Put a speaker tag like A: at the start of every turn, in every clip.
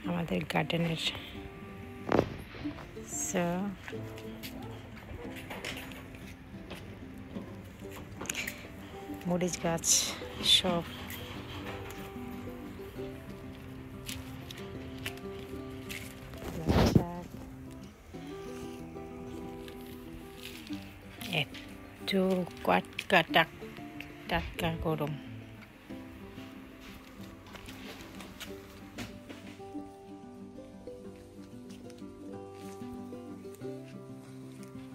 A: আমাদের গার্ডেনের মরিচ গাছ সব একটু টাটকা গরম।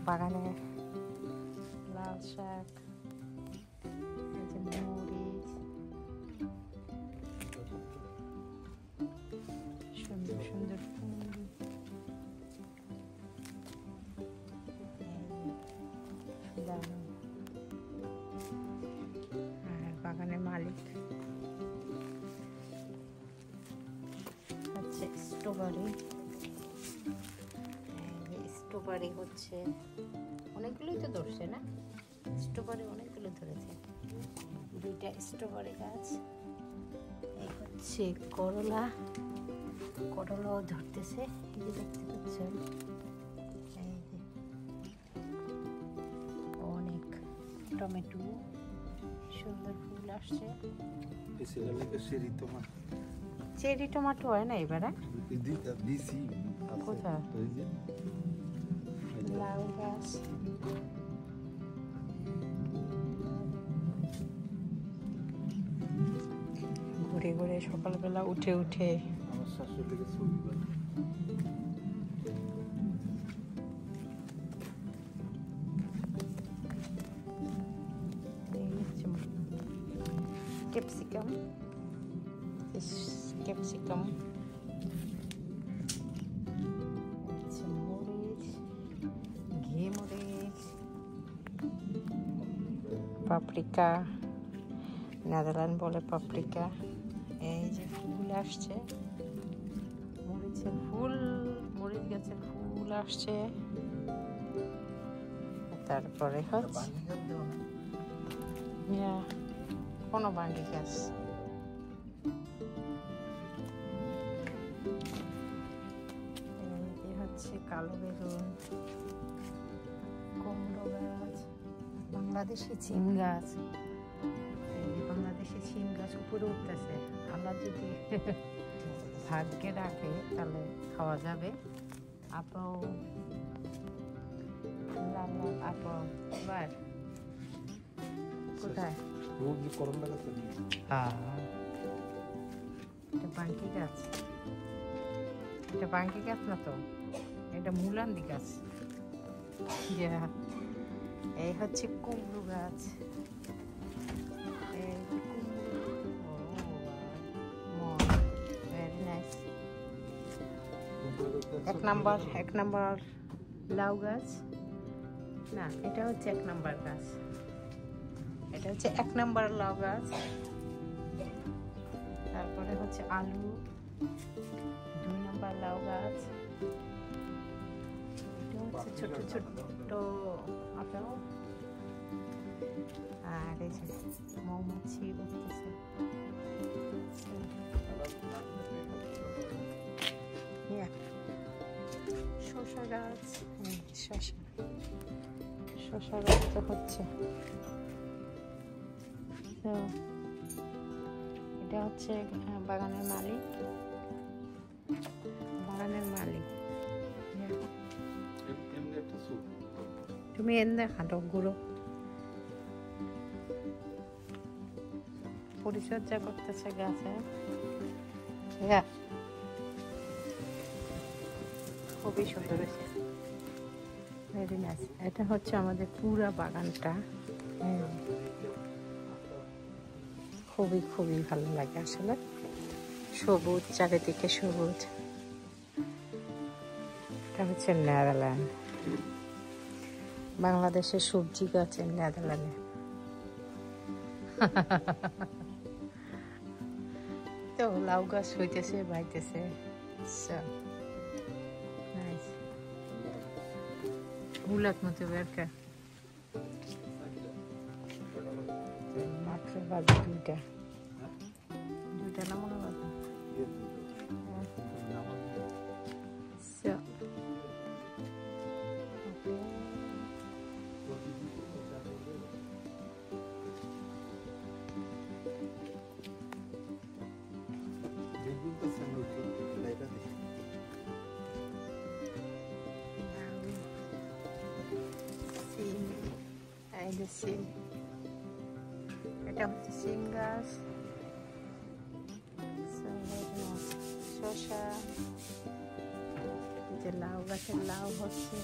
A: বাগানে লাল শাক, মরিচ, সুন্দর সুন্দর ফুল, আর বাগানের মালিক হচ্ছে স্ট্রবেরি হচ্ছে অনেকগুলোই তো ধরছে না, স্ট্রবেরি অনেকগুলো ধরেছে। দুইটা স্ট্রবেরি গাছ, এই হচ্ছে করলাও ধরতেছে, এই যে দেখতে পাচ্ছেন, এই যে অনেক টমেটো, সুন্দর ফুল আসছে। চেরি টমেটো হয় না এবারে, কোথায়? লাউ গাছ, ঘুরে ঘুরে সকালবেলা উঠে ক্যাপসিকাম, মরিচ, ঘি মরিচ, পাপরিকা, নেদারল্যান্ড বলে পাপরিকা। এই যে ফুল আসছে, মরিচ গাছের ফুল আসছে। তারপরে হচ্ছে কোনো বাঙ্গি গাছ, হচ্ছে কালো বেগুন, কুমড়ো গাছ, বাংলাদেশি সিম গাছ। বাংলাদেশি সিম গাছ উপরে উঠতেছে, আল্লাহ যদি ভাগ্যে রাখে তাহলে খাওয়া যাবে। আপেল, লাল আপেল, এবার কোথায়? এটা বাঙ্কি গাছ, এটা বাঙ্কি গাছ না তো, এটা মুলান্দি গাছ। এই হচ্ছে কুমড়ো গাছ, ভেরি নাইস। এক নাম্বার লাউ গাছ না, এটা হচ্ছে 1 নাম্বার গাছ, এটা হচ্ছে 1 নাম্বার লাউ গাছ। তারপরে হচ্ছে আলু, 2 নাম্বার লাউ গাছ। এটা হচ্ছে ছোট ছোট আপেল। আর এই যে মৌমাছি উঠতেছে। শসা গাছ, শসা গাছ তো হচ্ছে। এটা হচ্ছে বাগানের মালিক, তুমি এনে খাটো গুঁড়ো পরিচর্যা করতেছে গাছে, খুবই সুন্দর হয়েছে, ভেরি নাইস। এটা হচ্ছে আমাদের পুরা বাগানটা, খুবই ভালো লাগে আসলে, সবুজ চারিদিকে সবুজ। এটা হচ্ছে নেদারল্যান্ড, বাংলাদেশের সবজি গাছের নেদারল্যান্ডে। তো লাউ গাছ হইতেছে, বাইতেছে, গুলাক মতো বেরকা মাত্র বাজে 2টা না মনে বাজে। সিম, এটা হচ্ছে সিম গাছ, শসা, যে লাউ গাছের লাউ হচ্ছে,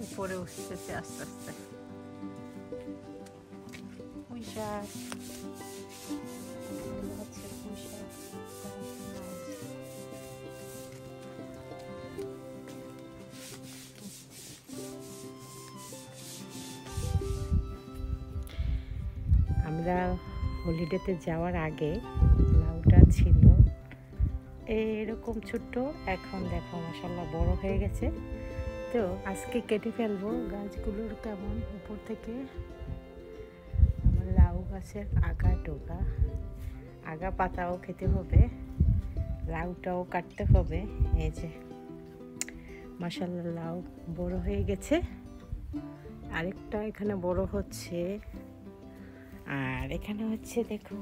A: উপরে উঠতেছে আস্তে আস্তে। পুঁই শাক হচ্ছে, পুঁই শাক আমরা হলিডেতে যাওয়ার আগে লাউটা ছিল এরকম ছোট্ট, এখন দেখো মাশাআল্লাহ বড় হয়ে গেছে। তো আজকে কেটে ফেলবো গাছগুলোর কেমন উপর থেকে। আমার লাউ গাছের আগা পাতাও খেতে হবে, লাউটাও কাটতে হবে। এই যে মাশাআল্লাহ লাউ বড় হয়ে গেছে, আরেকটা এখানে বড় হচ্ছে। আর এখানে হচ্ছে দেখো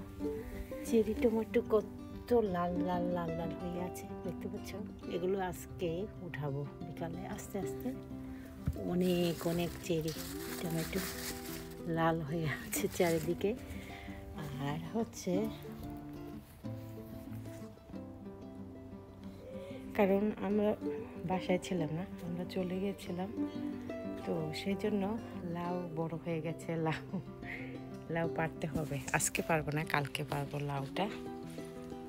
A: চেরি টমেটো কত লাল লাল লাল লাল হয়ে আছে, দেখতে পাচ্ছ? এগুলো আজকে উঠাবো বিকালে আস্তে আস্তে। অনেক অনেক চেরি টমেটো লাল হয়ে আছে চারিদিকে। আর হচ্ছে কারণ আমরা বাসায় ছিলাম না, আমরা চলে গিয়েছিলাম, তো সেই জন্য লাউ বড় হয়ে গেছে। লাউ পারতে হবে, আজকে পারবো না, কালকে পারবো লাউটা।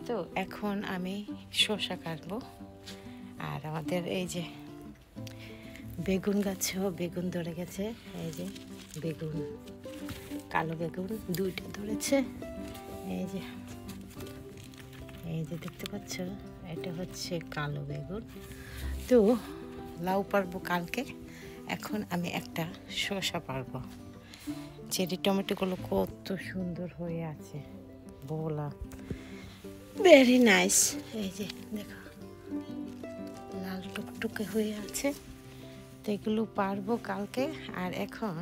A: তো এখন আমি শসা কাটবো। আর আমাদের এই যে বেগুন গাছেও বেগুন ধরে গেছে, এই যে বেগুন, কালো বেগুন 2টা ধরেছে। এই যে দেখতে পাচ্ছ, এটা হচ্ছে কালো বেগুন। তো লাউ পারবো কালকে, এখন আমি একটা শসা পারবো। চেরি টমেটোগুলো কত সুন্দর হয়ে আছে, বলা ভেরি নাইস। এই যে দেখো লাল টুকটুকে হয়ে আছে, তো এগুলো পারবো কালকে। আর এখন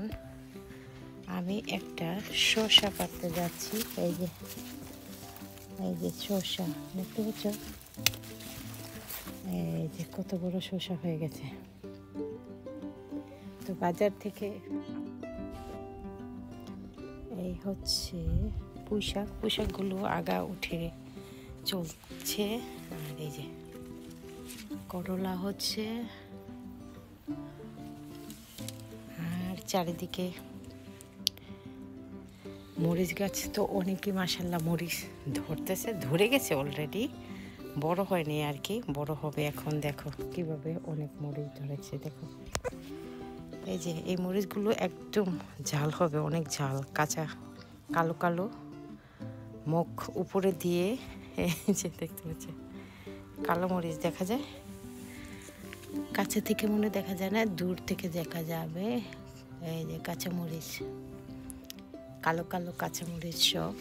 A: আমি একটা শসা পারতে যাচ্ছি। এই যে শসা দেখতে পাচ্ছ, এই যে কত বড় শসা হয়ে গেছে। তো বাজার থেকে এই হচ্ছে পুঁইশাকগুলো আগা উঠে চলছে। আর এই যে করলা হচ্ছে, আর চারিদিকে মরিচ গাছ তো অনেকই মাশাআল্লাহ মরিচ ধরে গেছে অলরেডি, বড় হয়নি আর কি, বড় হবে এখন। দেখো কিভাবে অনেক মরিচ ধরেছে, দেখো এই যে এই মরিচগুলো একদম ঝাল হবে, অনেক ঝাল, কাঁচা কালো কালো মুখ উপরে দিয়ে। এই যে দেখতে পাচ্ছি কালো মরিচ দেখা যায়, কাছে থেকে মনে দেখা যায় না, দূর থেকে দেখা যাবে। এই যে কাঁচা মরিচ, কালো কালো কাঁচা মরিচ সব।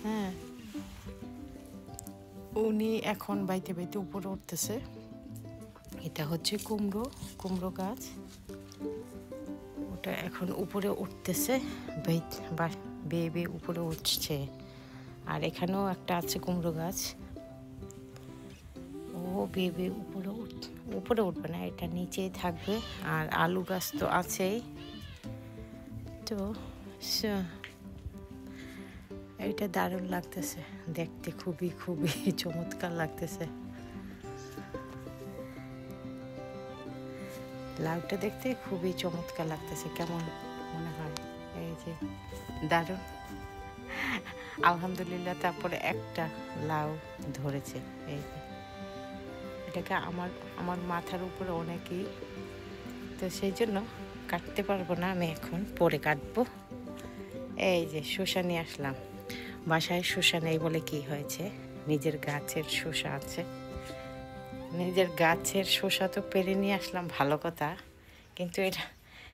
A: হ্যাঁ, উনি এখন বাইতে বাইতে উপরে উঠতেছে। এটা হচ্ছে কুমড়ো গাছ, ওটা এখন উপরে উঠতেছে, বেয়ে উপরে উঠছে। আর এখানেও একটা আছে কুমড়ো গাছ, ও বেয়ে উপরে উঠবে না, এটা নিচেই থাকবে। আর আলু গাছ তো আছেই। তো এটা দারুণ লাগতেছে দেখতে, খুবই খুবই চমৎকার লাগতেছে। লাউটা দেখতে খুবই চমৎকার লাগতেছে, কেমন মনে হয়? এই যে দারুণ, আলহামদুলিল্লাহ। তারপরে একটা লাউ ধরেছে, এই যে এটাকে আমার মাথার উপরে অনেকই, তো সেই জন্য কাটতে পারবো না, আমি এখন পরে কাটবো। এই যে শসা নিয়ে আসলাম, বাসায় শসা নেই বলে কি হয়েছে, নিজের গাছের শসা আছে, নিজের গাছের শসা তো পেরে নিয়ে আসলাম, ভালো কথা। কিন্তু এটা